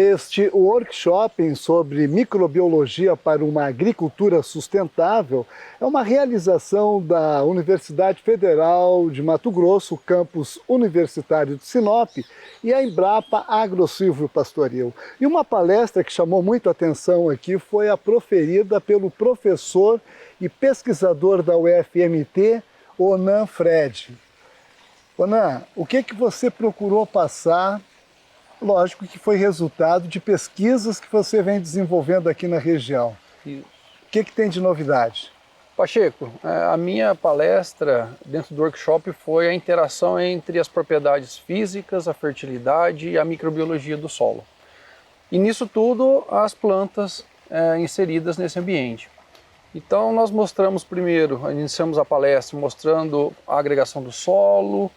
Este workshop sobre microbiologia para uma agricultura sustentável é uma realização da Universidade Federal de Mato Grosso, campus universitário de Sinop, e a Embrapa Agrosilvio Pastoril. E uma palestra que chamou muito a atenção aqui foi a proferida pelo professor e pesquisador da UFMT, Onan Fred. Onan, o que você procurou passar? Lógico que foi resultado de pesquisas que você vem desenvolvendo aqui na região. O que tem de novidade? Pacheco, a minha palestra dentro do workshop foi a interação entre as propriedades físicas, a fertilidade e a microbiologia do solo. E nisso tudo, as plantas inseridas nesse ambiente. Então nós mostramos primeiro, iniciamos a palestra mostrando a agregação do solo,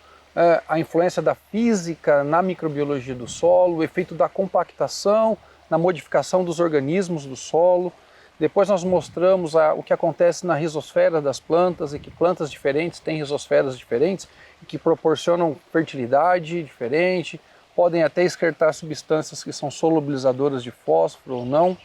a influência da física na microbiologia do solo, o efeito da compactação, na modificação dos organismos do solo. Depois nós mostramos o que acontece na rizosfera das plantas e que plantas diferentes têm rizosferas diferentes e que proporcionam fertilidade diferente, podem até excretar substâncias que são solubilizadoras de fósforo ou não.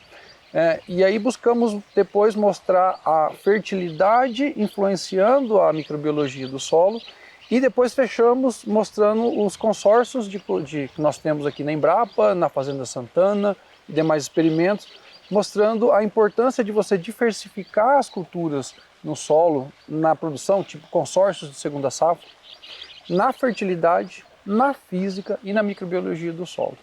E aí buscamos depois mostrar a fertilidade influenciando a microbiologia do solo. E depois fechamos mostrando os consórcios que nós temos aqui na Embrapa, na Fazenda Santana e demais experimentos, mostrando a importância de você diversificar as culturas no solo, na produção, tipo consórcios de segunda safra, na fertilidade, na física e na microbiologia do solo.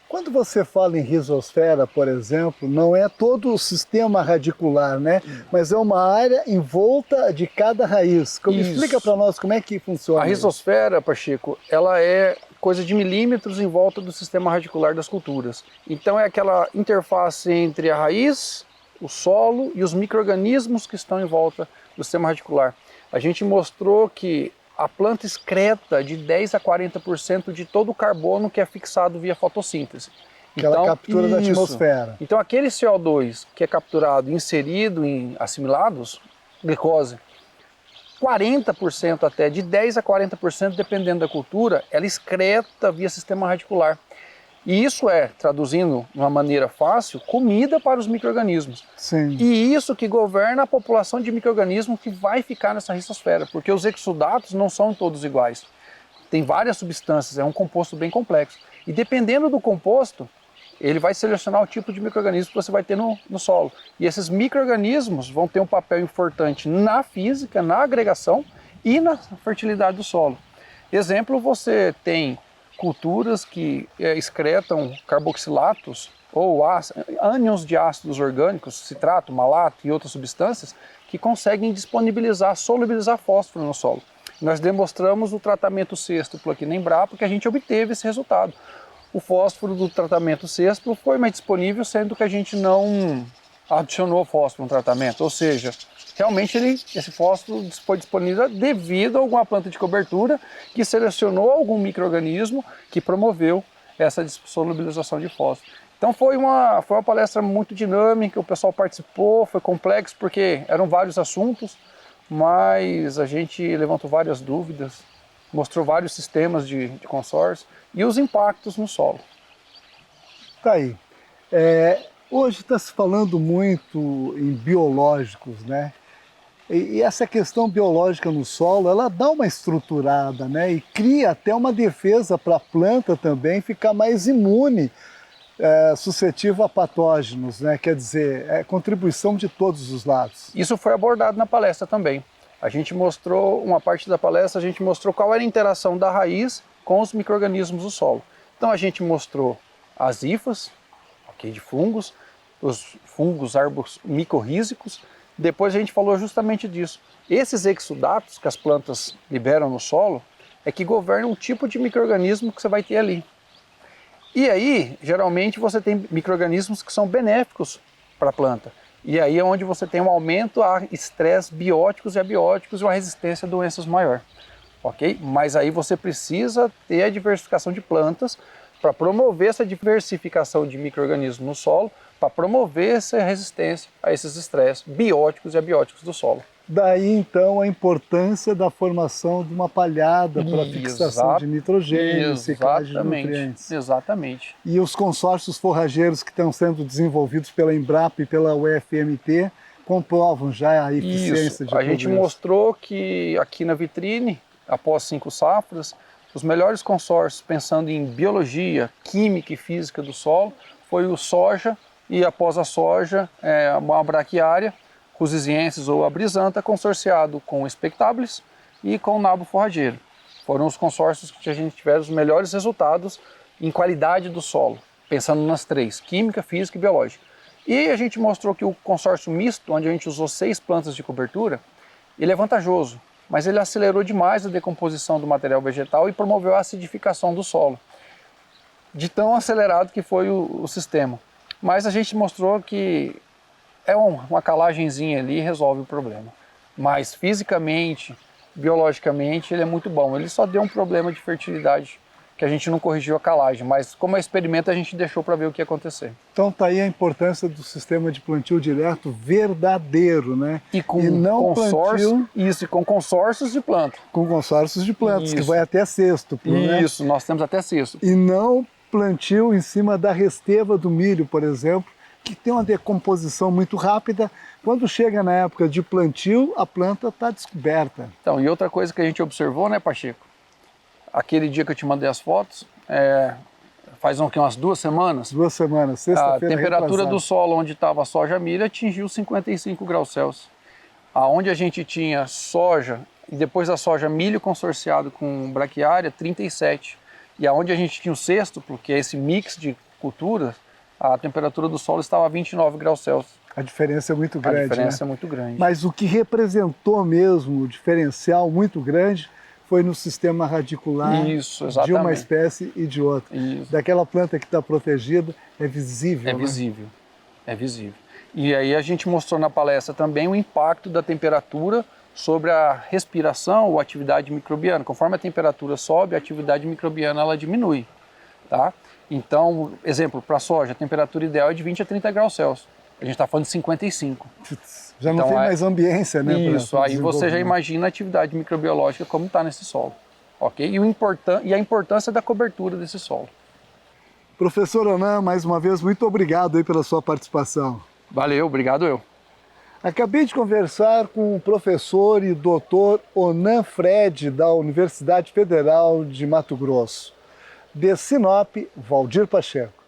Quando você fala em rizosfera, por exemplo, não é todo o sistema radicular, né? Mas é uma área em volta de cada raiz. Explica para nós como é que funciona. A rizosfera, Pacheco, ela é coisa de milímetros em volta do sistema radicular das culturas. Então é aquela interface entre a raiz, o solo e os micro-organismos que estão em volta do sistema radicular. A gente mostrou que a planta excreta de 10 a 40% de todo o carbono que é fixado via fotossíntese. Que ela captura da atmosfera. Então aquele CO2 que é capturado e inserido em assimilados, glicose, 40% até, de 10 a 40%, dependendo da cultura, ela excreta via sistema radicular. E isso traduzindo de uma maneira fácil, comida para os micro-organismos. Sim. E isso que governa a população de micro-organismos que vai ficar nessa rizosfera, porque os exudatos não são todos iguais. Tem várias substâncias, é um composto bem complexo. E dependendo do composto, ele vai selecionar o tipo de micro-organismo que você vai ter no solo. E esses micro-organismos vão ter um papel importante na física, na agregação e na fertilidade do solo. Exemplo, você tem culturas que excretam carboxilatos ou ânions de ácidos orgânicos, citrato, malato e outras substâncias que conseguem disponibilizar, solubilizar fósforo no solo. Nós demonstramos o tratamento sextuplo aqui na Embrapa que a gente obteve esse resultado. O fósforo do tratamento sextuplo foi mais disponível, sendo que a gente não adicionou fósforo no tratamento, ou seja, realmente esse fósforo foi disponível devido a alguma planta de cobertura que selecionou algum micro-organismo que promoveu essa solubilização de fósforo. Então foi uma palestra muito dinâmica, o pessoal participou, foi complexo porque eram vários assuntos, mas a gente levantou várias dúvidas, mostrou vários sistemas de consórcio e os impactos no solo. Tá aí. Hoje está se falando muito em biológicos, né? E essa questão biológica no solo, ela dá uma estruturada, né? E cria até uma defesa para a planta também ficar mais imune, suscetível a patógenos, né? Quer dizer, é contribuição de todos os lados. Isso foi abordado na palestra também. A gente mostrou, uma parte da palestra, a gente mostrou qual era a interação da raiz com os micro-organismos do solo. Então a gente mostrou as hifas, de fungos, os fungos árvores micorrízicos. Depois a gente falou justamente disso. Esses exudatos que as plantas liberam no solo é que governam o tipo de micro-organismo que você vai ter ali. E aí, geralmente, você tem micro-organismos que são benéficos para a planta. E aí é onde você tem um aumento a estresse bióticos e abióticos e uma resistência a doenças maior. Ok? Mas aí você precisa ter a diversificação de plantas para promover essa diversificação de micro-organismos no solo, para promover essa resistência a esses estresses bióticos e abióticos do solo. Daí, então, a importância da formação de uma palhada para fixação de nitrogênio, ciclagem de nutrientes. Exatamente. E os consórcios forrageiros que estão sendo desenvolvidos pela Embrapa e pela UFMT comprovam já a eficiência de tudo isso. A gente mostrou que aqui na vitrine, após 5 safras, os melhores consórcios pensando em biologia, química e física do solo foi o soja e após a soja, uma braquiária, Rusisiensis ou a Brisanta, consorciado com o Spectabilis e com o nabo forrageiro. Foram os consórcios que a gente tiveram os melhores resultados em qualidade do solo, pensando nas 3, química, física e biológica. E a gente mostrou que o consórcio misto, onde a gente usou 6 plantas de cobertura, ele é vantajoso, mas ele acelerou demais a decomposição do material vegetal e promoveu a acidificação do solo, de tão acelerado que foi o sistema. Mas a gente mostrou que uma calagenzinha ali resolve o problema. Mas fisicamente, biologicamente, ele é muito bom. Ele só deu um problema de fertilidade, que a gente não corrigiu a calagem, mas como é experimento a gente deixou para ver o que ia acontecer. Então está aí a importância do sistema de plantio direto verdadeiro, né? E com não consórcio, e com consórcios de planta. Com consórcios de plantas, que vai até sextuplo, né? Isso, nós temos até sextuplo. E não plantio em cima da resteva do milho, por exemplo, que tem uma decomposição muito rápida. Quando chega na época de plantio, a planta está descoberta. Então, e outra coisa que a gente observou, né, Pacheco? Aquele dia que eu te mandei as fotos, faz umas 2 semanas. 2 semanas, sexta-feira. A temperatura do solo onde estava a soja milho atingiu 55 graus Celsius. Aonde a gente tinha soja, e depois da soja milho consorciado com braquiária, 37. E aonde a gente tinha o sextuplo, que é esse mix de culturas, a temperatura do solo estava a 29 graus Celsius. A diferença é muito grande. A diferença é muito grande. Mas o que representou mesmo o diferencial muito grande foi no sistema radicular de uma espécie e de outra. Isso. Daquela planta que está protegida, é visível. É visível, é visível. E aí a gente mostrou na palestra também o impacto da temperatura sobre a respiração ou atividade microbiana. Conforme a temperatura sobe, a atividade microbiana ela diminui, tá? Então, exemplo, para a soja, a temperatura ideal é de 20 a 30 graus Celsius. A gente está falando de 55. Já não tem mais ambiência, né? Isso, aí você já imagina a atividade microbiológica como está nesse solo, ok? E a importância da cobertura desse solo. Professor Onan, mais uma vez, muito obrigado aí pela sua participação. Valeu, obrigado eu. Acabei de conversar com o professor e doutor Onan Fred, da Universidade Federal de Mato Grosso. De Sinop, Valdir Pacheco.